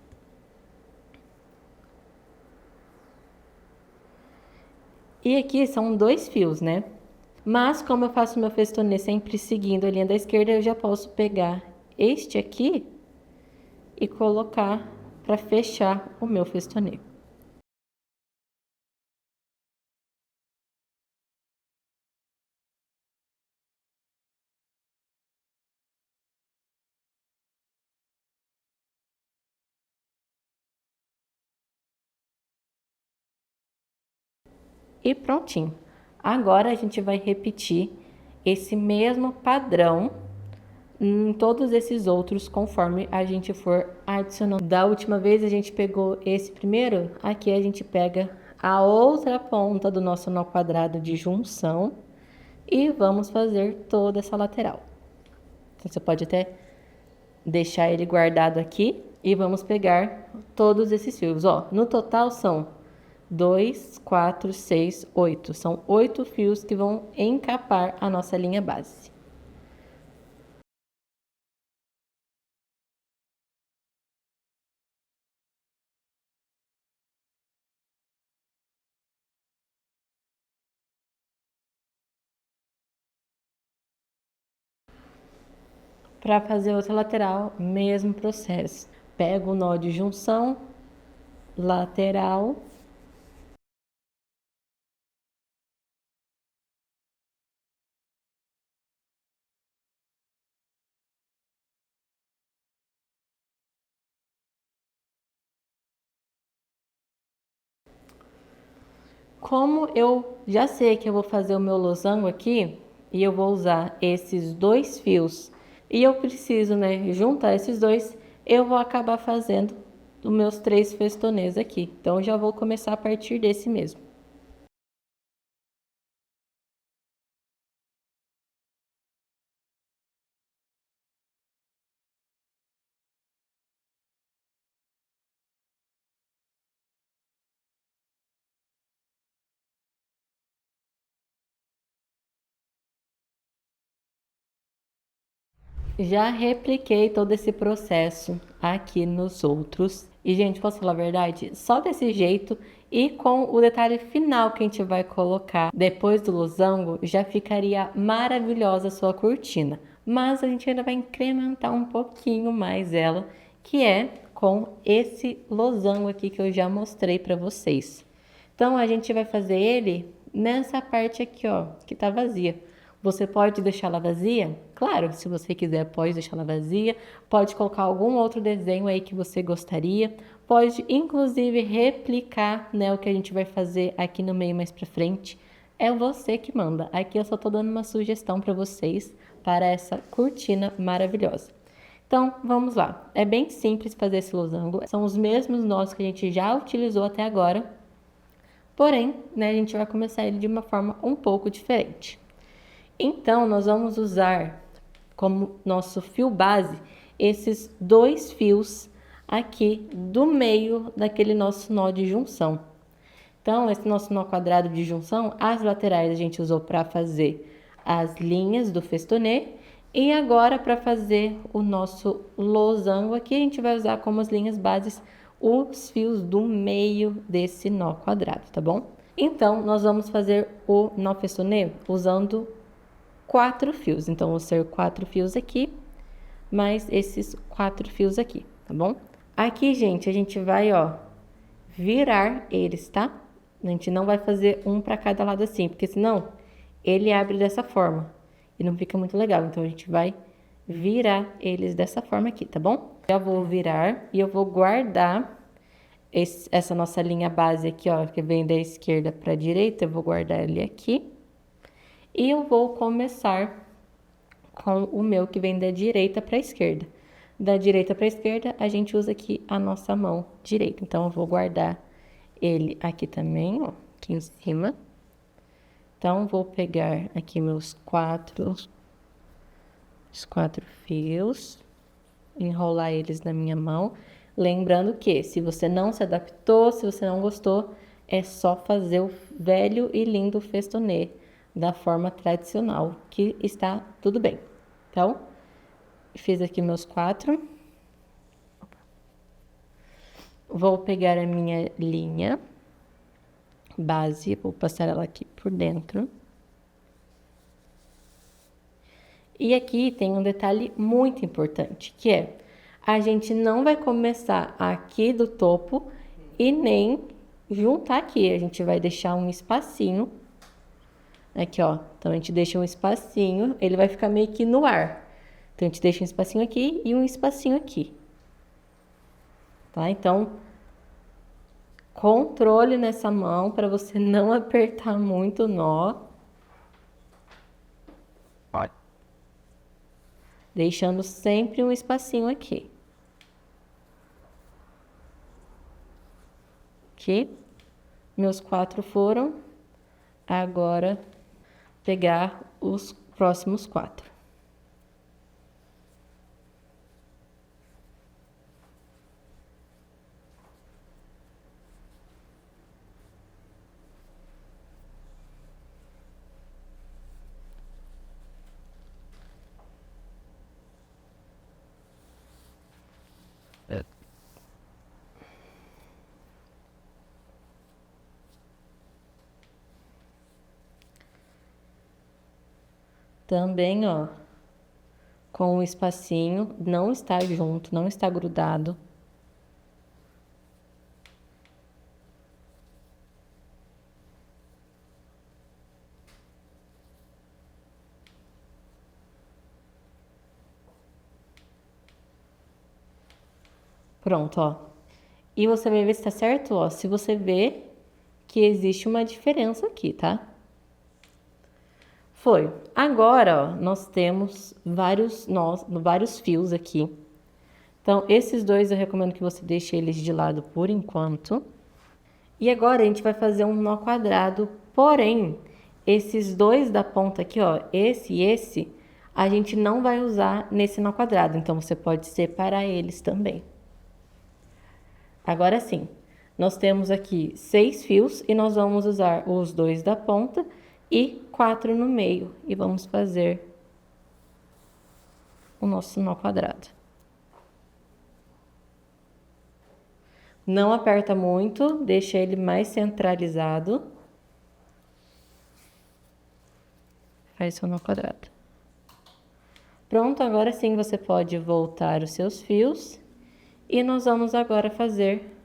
E aqui são 2 fios, né? Mas como eu faço meu festonê sempre seguindo a linha da esquerda, eu já posso pegar este aqui e colocar para fechar o meu festonê. E prontinho. Agora a gente vai repetir esse mesmo padrão em todos esses outros conforme a gente for adicionando. Da última vez a gente pegou esse primeiro, aqui a gente pega a outra ponta do nosso nó quadrado de junção e vamos fazer toda essa lateral. Então, você pode até deixar ele guardado aqui e vamos pegar todos esses fios. Ó, no total são 2, 4, 6, 8. São 8 fios que vão encapar a nossa linha base. Para fazer outra lateral, mesmo processo. Pego o nó de junção, lateral. Como eu já sei que eu vou fazer o meu losango aqui, e eu vou usar esses 2 fios, e eu preciso, né, juntar esses dois, eu vou acabar fazendo os meus 3 festonês aqui. Então, eu já vou começar a partir desse mesmo. Já repliquei todo esse processo aqui nos outros. E, gente, posso falar a verdade? Só desse jeito e com o detalhe final que a gente vai colocar depois do losango, já ficaria maravilhosa a sua cortina. Mas a gente ainda vai incrementar um pouquinho mais ela, que é com esse losango aqui que eu já mostrei para vocês. Então, a gente vai fazer ele nessa parte aqui, ó, que tá vazia. Você pode deixar ela vazia? Claro, se você quiser, pode deixar ela vazia. Pode colocar algum outro desenho aí que você gostaria. Pode, inclusive, replicar, né, o que a gente vai fazer aqui no meio mais pra frente. É você que manda. Aqui eu só tô dando uma sugestão para vocês para essa cortina maravilhosa. Então, vamos lá. É bem simples fazer esse losango. São os mesmos nós que a gente já utilizou até agora. Porém, né, a gente vai começar ele de uma forma um pouco diferente. Então, nós vamos usar como nosso fio base esses 2 fios aqui do meio daquele nosso nó de junção. Então, esse nosso nó quadrado de junção, as laterais a gente usou para fazer as linhas do festonê e agora para fazer o nosso losango aqui, a gente vai usar como as linhas bases os fios do meio desse nó quadrado, tá bom? Então, nós vamos fazer o nó festonê usando 4 fios. Então, vão ser 4 fios aqui, mais esses 4 fios aqui, tá bom? Aqui, gente, a gente vai, ó, virar eles, tá? A gente não vai fazer um para cada lado assim, porque senão ele abre dessa forma e não fica muito legal. Então, a gente vai virar eles dessa forma aqui, tá bom? Já vou virar e eu vou guardar essa nossa linha base aqui, ó, que vem da esquerda para a direita. Eu vou guardar ele aqui. E eu vou começar com o meu que vem da direita para a esquerda. Da direita para a esquerda, a gente usa aqui a nossa mão direita. Então, eu vou guardar ele aqui também, ó, aqui em cima. Então, vou pegar aqui os 4 fios, enrolar eles na minha mão. Lembrando que, se você não se adaptou, se você não gostou, é só fazer o velho e lindo festonê da forma tradicional, que está tudo bem. Então, fiz aqui meus 4. Vou pegar a minha linha base, vou passar ela aqui por dentro. E aqui tem um detalhe muito importante, que é, a gente não vai começar aqui do topo e nem juntar aqui. A gente vai deixar um espacinho. Aqui, ó. Então, a gente deixa um espacinho, ele vai ficar meio que no ar. Então, a gente deixa um espacinho aqui e um espacinho aqui. Tá? Então, controle nessa mão para você não apertar muito o nó. Vai. Deixando sempre um espacinho aqui. Aqui. Meus 4 foram. Agora, pegar os próximos 4. É, Também, ó, com o espacinho, não está junto, não está grudado. Pronto, ó. E você vai ver se tá certo, ó, se você vê que existe uma diferença aqui, tá? Foi. Agora, ó, nós temos vários fios aqui. Então, esses 2 eu recomendo que você deixe eles de lado por enquanto. E agora a gente vai fazer um nó quadrado, porém, esses 2 da ponta aqui, ó, esse e esse, a gente não vai usar nesse nó quadrado. Então, você pode separar eles também. Agora sim, nós temos aqui 6 fios e nós vamos usar os 2 da ponta e 4 no meio. E vamos fazer o nosso nó quadrado. Não aperta muito, deixa ele mais centralizado. Faz seu nó quadrado. Pronto, agora sim você pode voltar os seus fios. E nós vamos agora fazer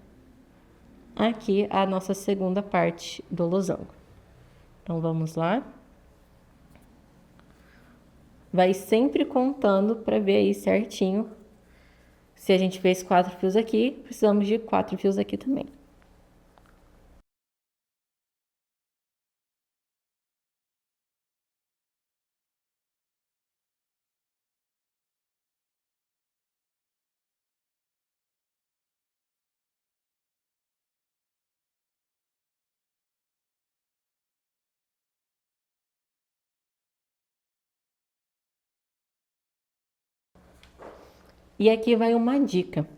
aqui a nossa segunda parte do losango. Então, vamos lá. Vai sempre contando para ver aí certinho. Se a gente fez 4 fios aqui, precisamos de 4 fios aqui também. E aqui vai uma dica.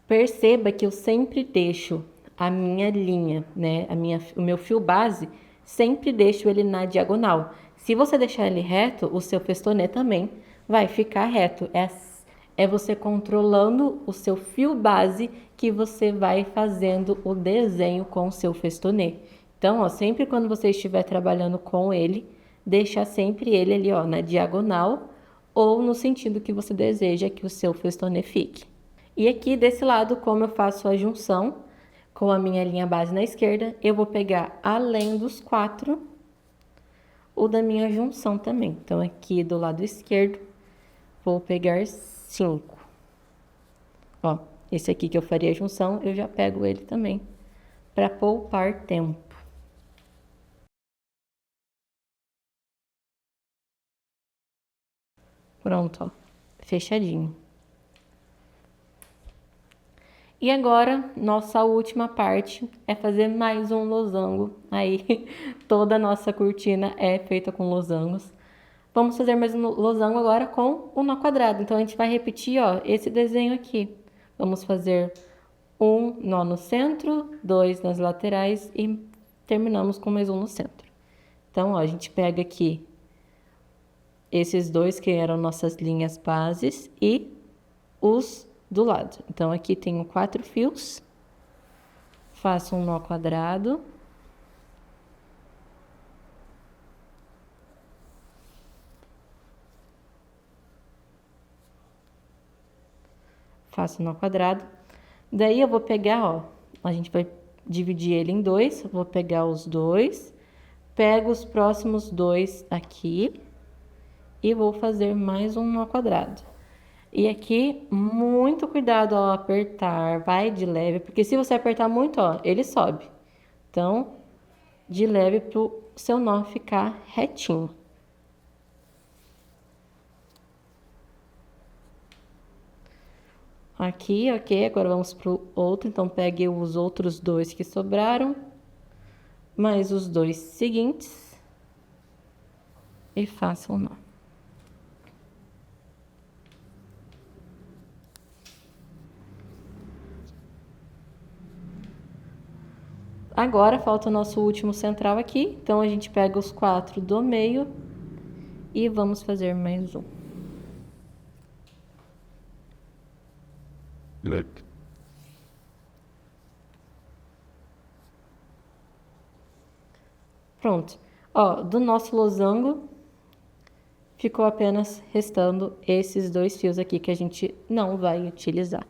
Perceba que eu sempre deixo a minha linha, né, o meu fio base, sempre deixo ele na diagonal. Se você deixar ele reto, o seu festonê também vai ficar reto. É você controlando o seu fio base que você vai fazendo o desenho com o seu festonê. Então, ó, sempre quando você estiver trabalhando com ele, deixa sempre ele ali, ó, na diagonal ou no sentido que você deseja que o seu festonê fique. E aqui desse lado, como eu faço a junção com a minha linha base na esquerda, eu vou pegar além dos 4 o da minha junção também. Então, aqui do lado esquerdo, vou pegar 5. Ó, esse aqui que eu faria a junção, eu já pego ele também, para poupar tempo. Pronto, ó, fechadinho. E agora, nossa última parte é fazer mais um losango. Aí, toda a nossa cortina é feita com losangos. Vamos fazer mais um losango agora com o nó quadrado. Então, a gente vai repetir, ó, esse desenho aqui. Vamos fazer um nó no centro, 2 nas laterais e terminamos com mais um no centro. Então, ó, a gente pega aqui esses dois que eram nossas linhas bases e os do lado. Então, aqui tenho 4 fios, faço um nó quadrado, faço um nó quadrado, daí eu vou pegar, ó, a gente vai dividir ele em 2, vou pegar os 2, pego os próximos 2 aqui e vou fazer mais um nó quadrado. E aqui, muito cuidado ao apertar, vai de leve, porque se você apertar muito, ó, ele sobe. Então, de leve para o seu nó ficar retinho. Aqui, ok, agora vamos para o outro, então pegue os outros 2 que sobraram, mais os 2 seguintes e faça o nó. Agora falta o nosso último central aqui, então a gente pega os 4 do meio e vamos fazer mais um. Pronto. Ó, do nosso losango ficou apenas restando esses 2 fios aqui que a gente não vai utilizar.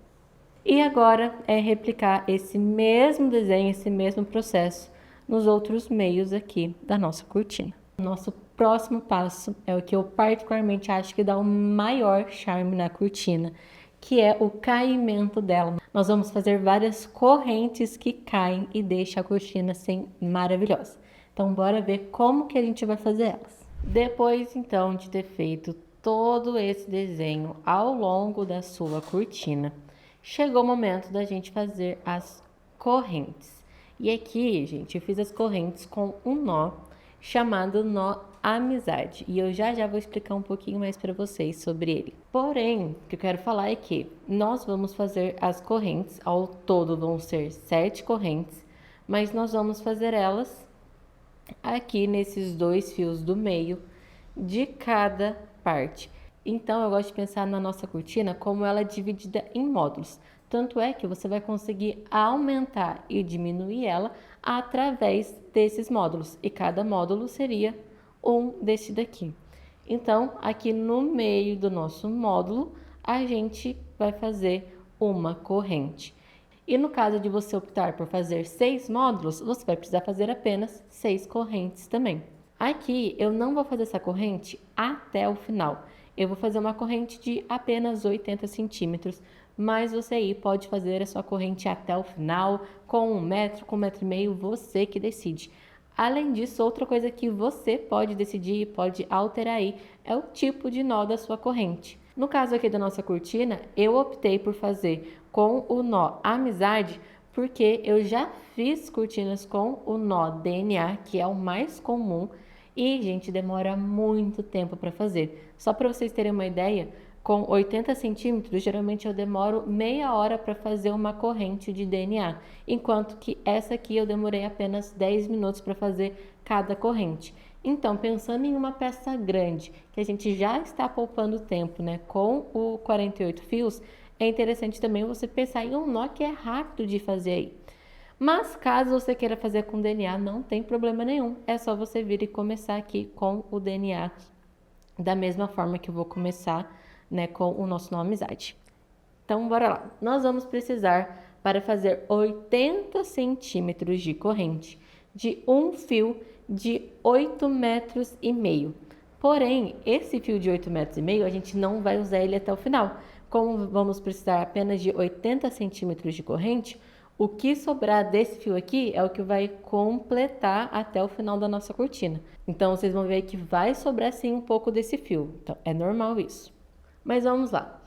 E agora é replicar esse mesmo desenho, esse mesmo processo nos outros meios aqui da nossa cortina. Nosso próximo passo é o que eu particularmente acho que dá o maior charme na cortina, que é o caimento dela. Nós vamos fazer várias correntes que caem e deixam a cortina assim maravilhosa. Então, bora ver como que a gente vai fazer elas. Depois, então, de ter feito todo esse desenho ao longo da sua cortina, chegou o momento da gente fazer as correntes. E aqui, gente, eu fiz as correntes com um nó chamado nó amizade. E eu já vou explicar um pouquinho mais para vocês sobre ele. Porém, o que eu quero falar é que nós vamos fazer as correntes, ao todo vão ser 7 correntes, mas nós vamos fazer elas aqui nesses 2 fios do meio de cada parte. Então, eu gosto de pensar na nossa cortina como ela é dividida em módulos. Tanto é que você vai conseguir aumentar e diminuir ela através desses módulos. E cada módulo seria um desse daqui. Então, aqui no meio do nosso módulo, a gente vai fazer uma corrente. E no caso de você optar por fazer 6 módulos, você vai precisar fazer apenas 6 correntes também. Aqui, eu não vou fazer essa corrente até o final. Eu vou fazer uma corrente de apenas 80 centímetros, mas você aí pode fazer a sua corrente até o final, com 1 metro, com 1,5 metro, você que decide. Além disso, outra coisa que você pode decidir e pode alterar aí é o tipo de nó da sua corrente. No caso aqui da nossa cortina, eu optei por fazer com o nó amizade, porque eu já fiz cortinas com o nó DNA, que é o mais comum, e, gente, demora muito tempo para fazer. Só para vocês terem uma ideia, com 80 centímetros, geralmente eu demoro meia hora para fazer uma corrente de DNA, enquanto que essa aqui eu demorei apenas 10 minutos para fazer cada corrente. Então, pensando em uma peça grande, que a gente já está poupando tempo, né, com o 48 fios, é interessante também você pensar em um nó que é rápido de fazer aí. Mas caso você queira fazer com DNA, não tem problema nenhum, é só você vir e começar aqui com o DNA da mesma forma que eu vou começar, né, com o nosso nó amizade. Então, bora lá. Nós vamos precisar, para fazer 80 centímetros de corrente, de um fio de 8,5 metros. Porém, esse fio de 8,5 metros, a gente não vai usar ele até o final. Como vamos precisar apenas de 80 centímetros de corrente, o que sobrar desse fio aqui é o que vai completar até o final da nossa cortina. Então, vocês vão ver que vai sobrar sim um pouco desse fio. Então, é normal isso. Mas vamos lá.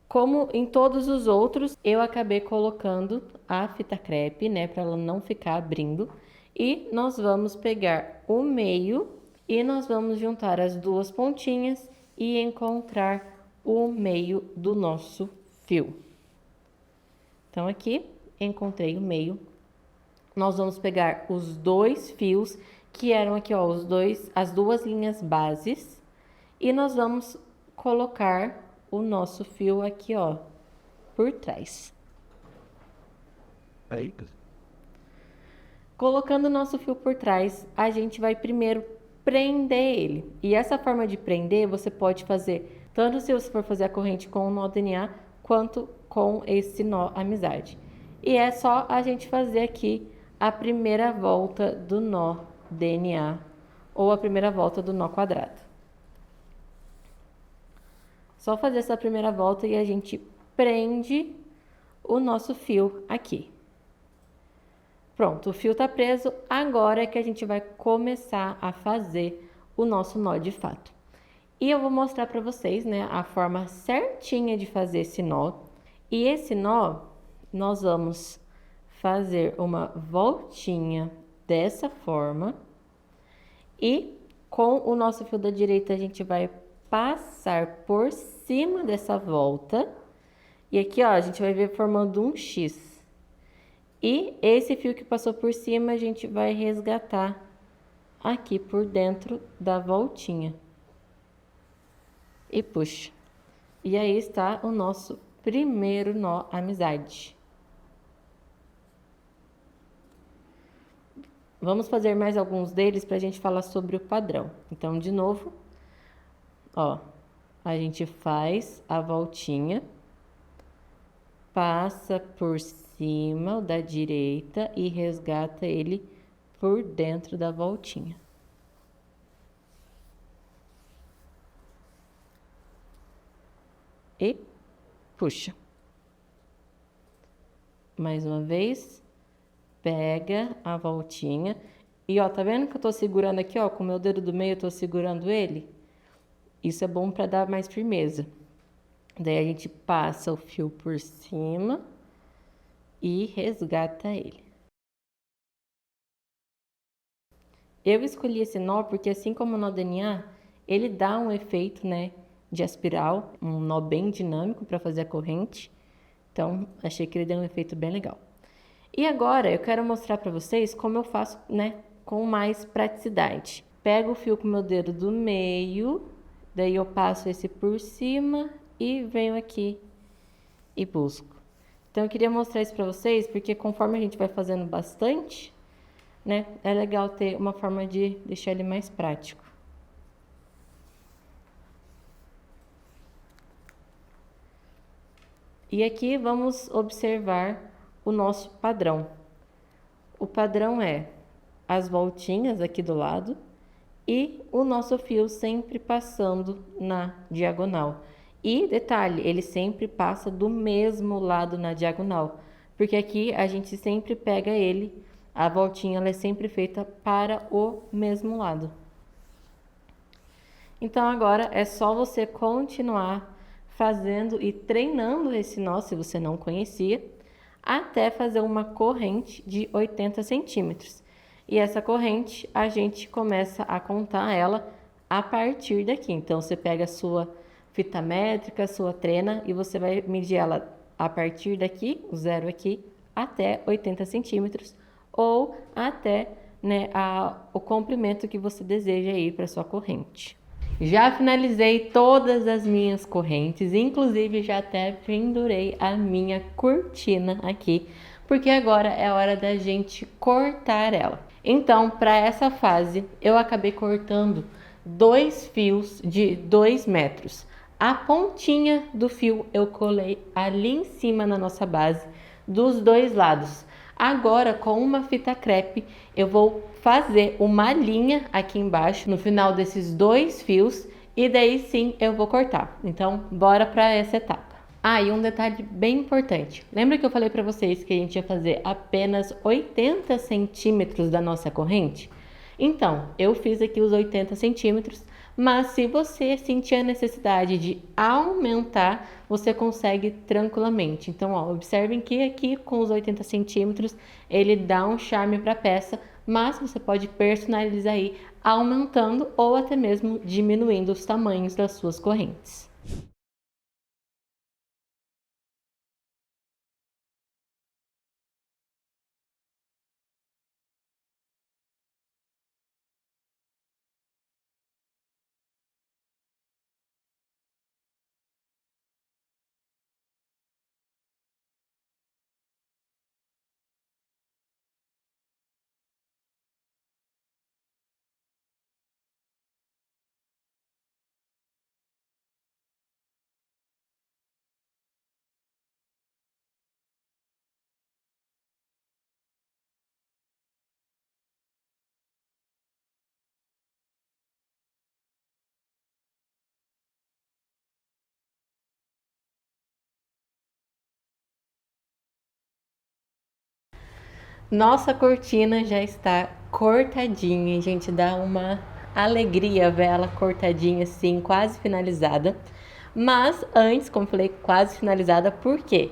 Como em todos os outros, eu acabei colocando a fita crepe, né, para ela não ficar abrindo. E nós vamos pegar o meio e nós vamos juntar as duas pontinhas e encontrar o meio do nosso fio. Então, aqui, encontrei o meio. Nós vamos pegar os dois fios, que eram aqui, ó, as duas linhas bases. E nós vamos colocar o nosso fio aqui, ó, por trás. Aí. Colocando o nosso fio por trás, a gente vai primeiro prender ele. E essa forma de prender, você pode fazer tanto se você for fazer a corrente com o nó DNA, quanto com esse nó amizade. E é só a gente fazer aqui a primeira volta do nó DNA ou a primeira volta do nó quadrado. Só fazer essa primeira volta e a gente prende o nosso fio aqui. Pronto, o fio tá preso. Agora é que a gente vai começar a fazer o nosso nó de fato. E eu vou mostrar para vocês, né, a forma certinha de fazer esse nó. E esse nó, nós vamos fazer uma voltinha dessa forma. E com o nosso fio da direita, a gente vai passar por cima dessa volta. E aqui, ó, a gente vai ver formando um X. E esse fio que passou por cima, a gente vai resgatar aqui por dentro da voltinha. E puxa. E aí está o nosso primeiro nó amizade. Vamos fazer mais alguns deles para a gente falar sobre o padrão. Então, de novo, ó, a gente faz a voltinha, passa por cima da direita e resgata ele por dentro da voltinha. E puxa. Mais uma vez, pega a voltinha e ó, tá vendo que eu tô segurando aqui, ó, com o meu dedo do meio eu tô segurando ele? Isso é bom para dar mais firmeza. Daí a gente passa o fio por cima e resgata ele. Eu escolhi esse nó porque, assim como o nó DNA, ele dá um efeito, né, de espiral, um nó bem dinâmico para fazer a corrente. Então, achei que ele deu um efeito bem legal. E agora eu quero mostrar para vocês como eu faço, né, com mais praticidade. Pego o fio com o meu dedo do meio, daí eu passo esse por cima e venho aqui e busco. Então, eu queria mostrar isso para vocês, porque conforme a gente vai fazendo bastante, né, é legal ter uma forma de deixar ele mais prático. E aqui vamos observar o nosso padrão. O padrão é as voltinhas aqui do lado e o nosso fio sempre passando na diagonal. E detalhe, ele sempre passa do mesmo lado na diagonal, porque aqui a gente sempre pega ele, a voltinha ela é sempre feita para o mesmo lado. Então agora é só você continuar fazendo e treinando esse nó, se você não conhecia, até fazer uma corrente de 80 centímetros. E essa corrente a gente começa a contar ela a partir daqui. Então você pega a sua fita métrica, sua trena, e você vai medir ela a partir daqui, o zero aqui, até 80 centímetros, ou até, né, o comprimento que você deseja ir para sua corrente. Já finalizei todas as minhas correntes, inclusive já até pendurei a minha cortina aqui, porque agora é a hora da gente cortar ela. Então, para essa fase, eu acabei cortando 2 fios de 2 metros. A pontinha do fio eu colei ali em cima na nossa base, dos 2 lados. Agora, com uma fita crepe, eu vou fazer uma linha aqui embaixo, no final desses 2 fios, e daí sim eu vou cortar. Então, bora para essa etapa. E um detalhe bem importante. Lembra que eu falei para vocês que a gente ia fazer apenas 80 centímetros da nossa corrente? Então, eu fiz aqui os 80 centímetros, mas se você sentir a necessidade de aumentar, você consegue tranquilamente. Então, observem que aqui com os 80 centímetros, ele dá um charme para a peça, mas você pode personalizar aí, aumentando ou até mesmo diminuindo os tamanhos das suas correntes. Nossa cortina já está cortadinha, gente, dá uma alegria ver ela cortadinha assim, quase finalizada. Mas antes, como falei, quase finalizada, por quê?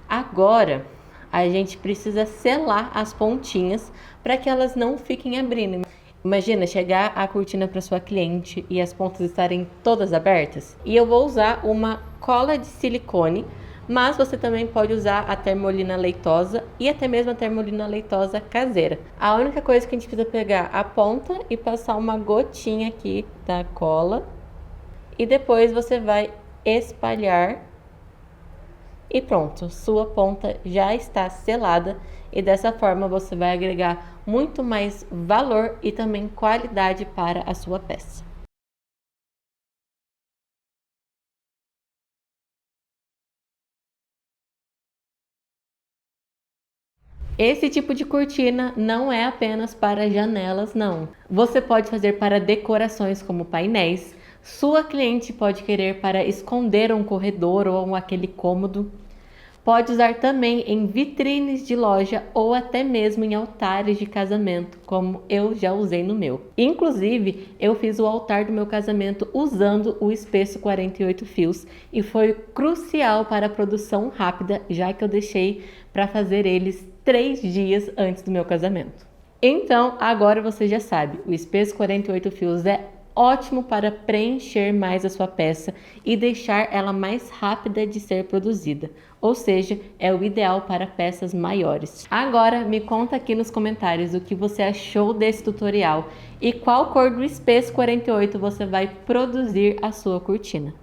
Agora a gente precisa selar as pontinhas para que elas não fiquem abrindo. Imagina chegar a cortina para sua cliente e as pontas estarem todas abertas. E eu vou usar uma cola de silicone, mas você também pode usar a termolina leitosa e até mesmo a termolina leitosa caseira. A única coisa que a gente precisa pegar a ponta e passar uma gotinha aqui da cola e depois você vai espalhar e pronto, sua ponta já está selada e dessa forma você vai agregar muito mais valor e também qualidade para a sua peça. Esse tipo de cortina não é apenas para janelas, não. Você pode fazer para decorações como painéis. Sua cliente pode querer para esconder um corredor ou aquele cômodo. Pode usar também em vitrines de loja ou até mesmo em altares de casamento, como eu já usei no meu. Inclusive, eu fiz o altar do meu casamento usando o espesso 48 fios e foi crucial para a produção rápida, já que eu deixei para fazer eles 3 dias antes do meu casamento. Então, agora você já sabe, o espesso 48 fios é ótimo para preencher mais a sua peça e deixar ela mais rápida de ser produzida, ou seja, é o ideal para peças maiores. Agora me conta aqui nos comentários o que você achou desse tutorial e qual cor do espesso 48 você vai produzir a sua cortina.